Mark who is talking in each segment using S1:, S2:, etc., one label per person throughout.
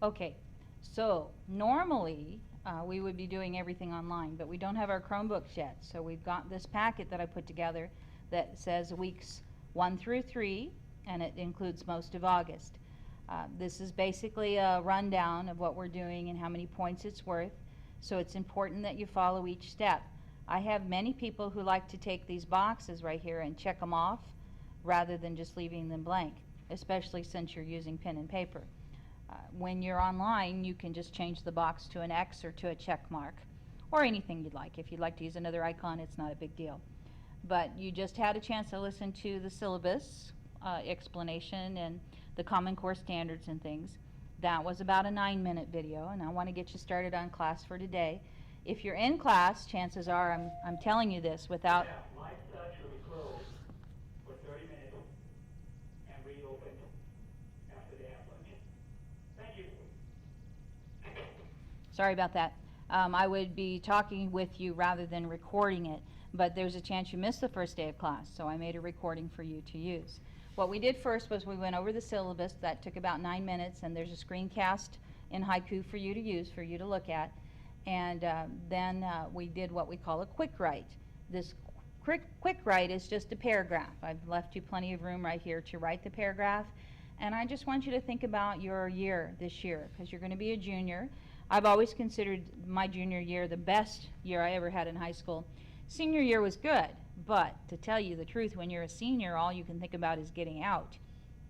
S1: Okay, so normally we would be doing everything online, but we don't have our Chromebooks yet. So we've got this packet that I put together that says weeks 1 through 3, and it includes most of August. This is basically a rundown of what we're doing and how many points it's worth. So it's important that you follow each step. I have many people who like to take these boxes right here and check them off rather than just leaving them blank, especially since you're using pen and paper. When you're online, you can just change the box to an X or to a check mark, or anything you'd like. If you'd like to use another icon, it's not a big deal. But you just had a chance to listen to the syllabus explanation and the Common Core standards and things. That was about a 9-minute video, and I want to get you started on class for today. If you're in class, chances are I'm telling you this without...
S2: Yeah, lights actually closed for 30 minutes and reopened after they have lunch. Thank you.
S1: Sorry about that. I would be talking with you rather than recording it, but there's a chance you missed the first day of class, so I made a recording for you to use. What we did first was we went over the syllabus. That took about 9 minutes, and there's a screencast in Haiku for you to use, for you to look at. And then we did what we call a quick write. This quick write is just a paragraph. I've left you plenty of room right here to write the paragraph. And I just want you to think about your year this year, because you're going to be a junior. I've always considered my junior year the best year I ever had in high school. Senior year was good, but to tell you the truth, when you're a senior, all you can think about is getting out.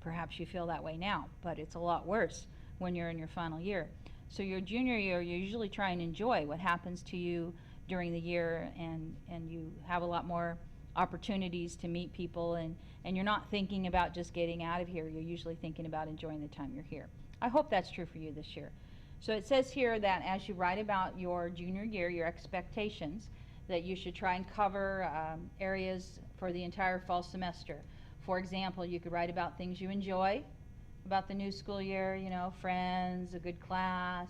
S1: Perhaps you feel that way now, but it's a lot worse when you're in your final year. So your junior year, you usually try and enjoy what happens to you during the year, and you have a lot more opportunities to meet people, and you're not thinking about just getting out of here. You're usually thinking about enjoying the time you're here. I hope that's true for you this year. So it says here that as you write about your junior year, your expectations, that you should try and cover areas for the entire fall semester. For example, you could write about things you enjoy about the new school year, you know, friends, a good class,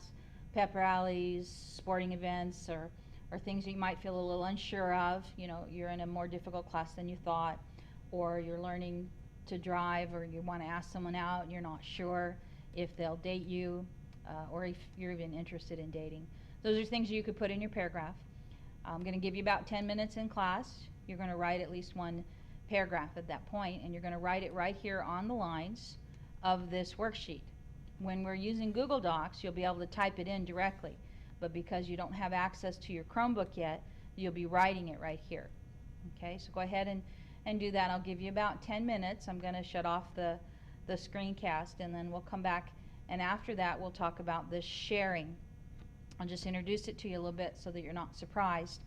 S1: pep rallies, sporting events, or things that you might feel a little unsure of. You know, you're in a more difficult class than you thought, or you're learning to drive, or you want to ask someone out and you're not sure if they'll date you, or if you're even interested in dating. Those are things you could put in your paragraph. I'm going to give you about 10 minutes in class. You're going to write at least one paragraph at that point, and you're going to write it right here on the lines of this worksheet. When we're using Google Docs, you'll be able to type it in directly, but because you don't have access to your Chromebook yet, you'll be writing it right here. Okay, so go ahead and do that. I'll give you about 10 minutes. I'm going to shut off the screencast, and then we'll come back, and after that we'll talk about this sharing. I'll just introduce it to you a little bit so that you're not surprised.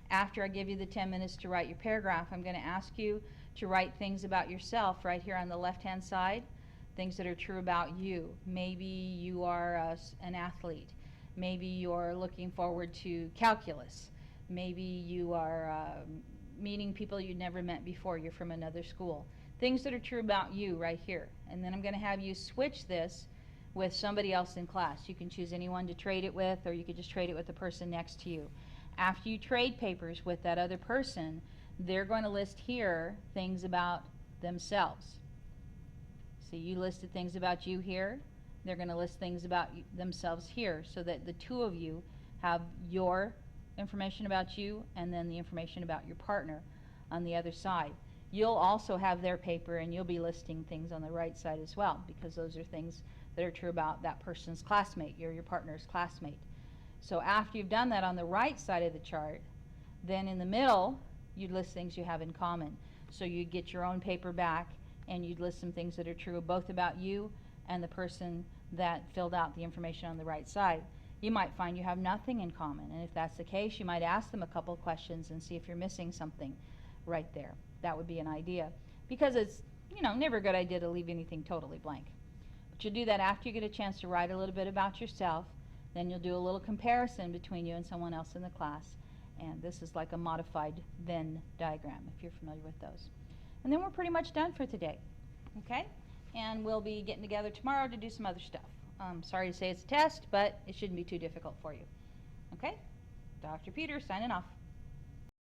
S1: After I give you the 10 minutes to write your paragraph, I'm going to ask you to write things about yourself right here on the left-hand side, things that are true about you. Maybe you are an athlete. Maybe you're looking forward to calculus. Maybe you are meeting people you'd never met before. You're from another school. Things that are true about you right here. And then I'm going to have you switch this with somebody else in class. You can choose anyone to trade it with, or you could just trade it with the person next to you. After you trade papers with that other person, they're going to list here things about themselves. So you listed things about you here. They're going to list things about themselves here, so that the two of you have your information about you and then the information about your partner on the other side. You'll also have their paper, and you'll be listing things on the right side as well, because those are things that are true about that person's classmate. You're your partner's classmate. So after you've done that on the right side of the chart, then in the middle you'd list things you have in common. So you'd get your own paper back, and you'd list some things that are true both about you and the person that filled out the information on the right side. You might find you have nothing in common, and if that's the case, you might ask them a couple of questions and see if you're missing something right there. That would be an idea, because it's, you know, never a good idea to leave anything totally blank. But you'll do that after you get a chance to write a little bit about yourself. Then you'll do a little comparison between you and someone else in the class, and this is like a modified Venn diagram, if you're familiar with those. And then we're pretty much done for today. Okay? And we'll be getting together tomorrow to do some other stuff. Sorry to say it's a test, but it shouldn't be too difficult for you. Okay? Dr. Peters signing off.